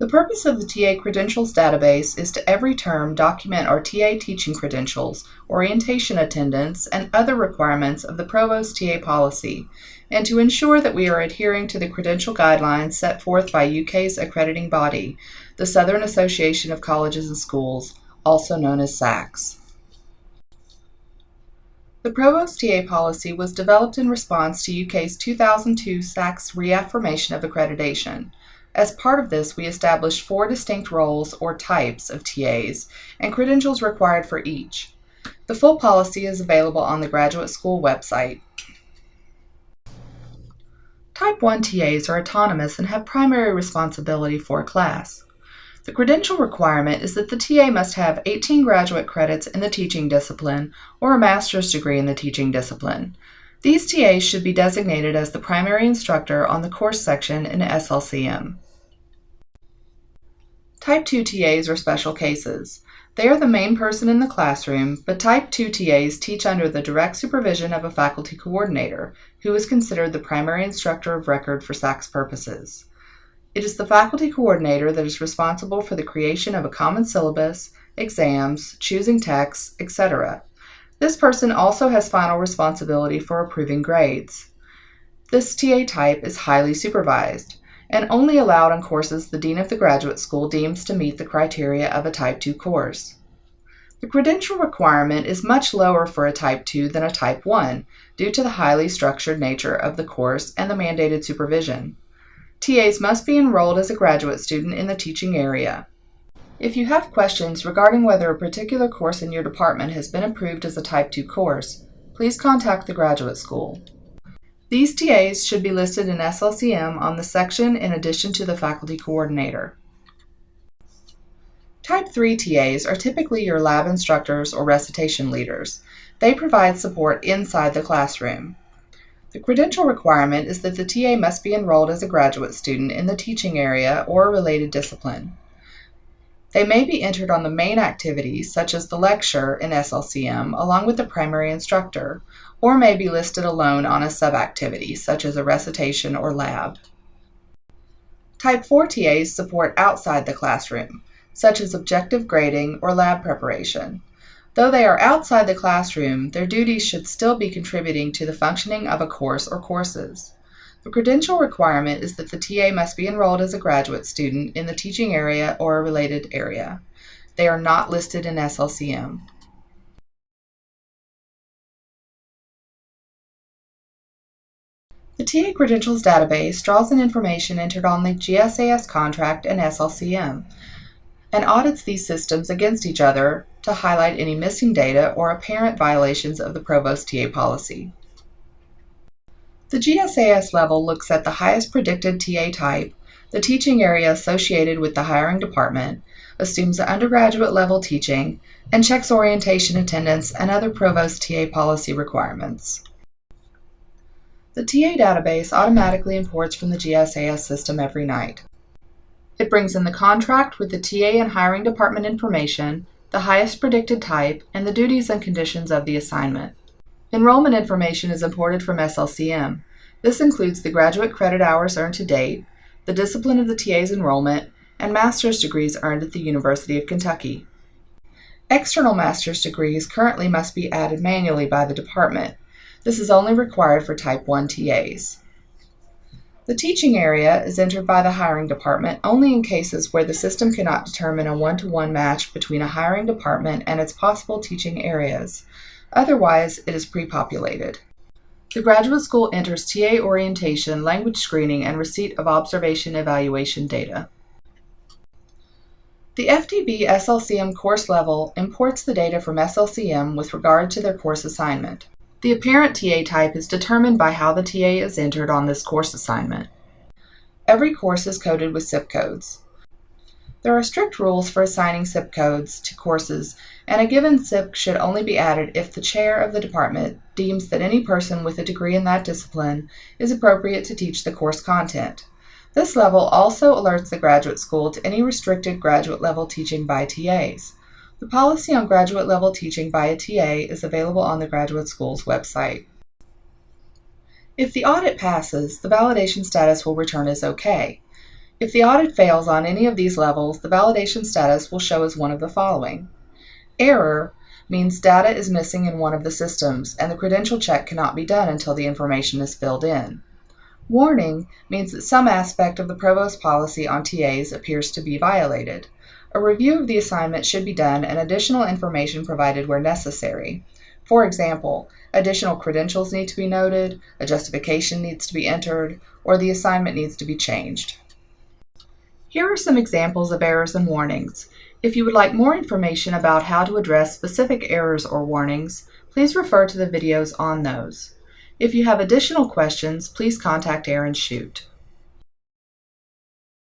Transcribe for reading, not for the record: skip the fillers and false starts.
The purpose of the TA Credentials Database is to every term document our TA teaching credentials, orientation attendance, and other requirements of the Provost TA policy, and to ensure that we are adhering to the credential guidelines set forth by UK's accrediting body, the Southern Association of Colleges and Schools, also known as SACS. The Provost TA policy was developed in response to UK's 2002 SACS reaffirmation of accreditation. As part of this, we established 4 distinct roles or types of TAs and credentials required for each. The full policy is available on the Graduate School website. Type 1 TAs are autonomous and have primary responsibility for a class. The credential requirement is that the TA must have 18 graduate credits in the teaching discipline or a master's degree in the teaching discipline. These TAs should be designated as the primary instructor on the course section in SLCM. Type 2 TAs are special cases. They are the main person in the classroom, but Type 2 TAs teach under the direct supervision of a faculty coordinator, who is considered the primary instructor of record for SACS purposes. It is the faculty coordinator that is responsible for the creation of a common syllabus, exams, choosing texts, etc. This person also has final responsibility for approving grades. This TA type is highly supervised and only allowed on courses the Dean of the Graduate School deems to meet the criteria of a Type 2 course. The credential requirement is much lower for a Type 2 than a Type 1 due to the highly structured nature of the course and the mandated supervision. TAs must be enrolled as a graduate student in the teaching area. If you have questions regarding whether a particular course in your department has been approved as a Type 2 course, please contact the Graduate School. These TAs should be listed in SLCM on the section in addition to the faculty coordinator. Type 3 TAs are typically your lab instructors or recitation leaders. They provide support inside the classroom. The credential requirement is that the TA must be enrolled as a graduate student in the teaching area or a related discipline. They may be entered on the main activities, such as the lecture in SLCM, along with the primary instructor, or may be listed alone on a sub-activity, such as a recitation or lab. Type 4 TAs support outside the classroom, such as objective grading or lab preparation. Though they are outside the classroom, their duties should still be contributing to the functioning of a course or courses. The credential requirement is that the TA must be enrolled as a graduate student in the teaching area or a related area. They are not listed in SLCM. The TA Credentials Database draws on information entered on the GSAS contract and SLCM, and audits these systems against each other to highlight any missing data or apparent violations of the Provost TA policy. The GSAS level looks at the highest predicted TA type, the teaching area associated with the hiring department, assumes undergraduate level teaching, and checks orientation attendance and other Provost TA policy requirements. The TA database automatically imports from the GSAS system every night. It brings in the contract with the TA and hiring department information, the highest predicted type, and the duties and conditions of the assignment. Enrollment information is imported from SLCM. This includes the graduate credit hours earned to date, the discipline of the TA's enrollment, and master's degrees earned at the University of Kentucky. External master's degrees currently must be added manually by the department. This is only required for Type 1 TAs. The teaching area is entered by the hiring department only in cases where the system cannot determine a one-to-one match between a hiring department and its possible teaching areas. Otherwise, it is pre-populated. The graduate school enters TA orientation, language screening, and receipt of observation evaluation data. The FDB SLCM course level imports the data from SLCM with regard to their course assignment. The apparent TA type is determined by how the TA is entered on this course assignment. Every course is coded with SIP codes. There are strict rules for assigning SIP codes to courses, and a given SIP should only be added if the chair of the department deems that any person with a degree in that discipline is appropriate to teach the course content. This level also alerts the graduate school to any restricted graduate level teaching by TAs. The policy on graduate level teaching by a TA is available on the graduate school's website. If the audit passes, the validation status will return as OK. If the audit fails on any of these levels, the validation status will show as one of the following. Error means data is missing in one of the systems, and the credential check cannot be done until the information is filled in. Warning means that some aspect of the Provost policy on TAs appears to be violated. A review of the assignment should be done and additional information provided where necessary. For example, additional credentials need to be noted, a justification needs to be entered, or the assignment needs to be changed. Here are some examples of errors and warnings. If you would like more information about how to address specific errors or warnings, please refer to the videos on those. If you have additional questions, please contact Aaron Shute.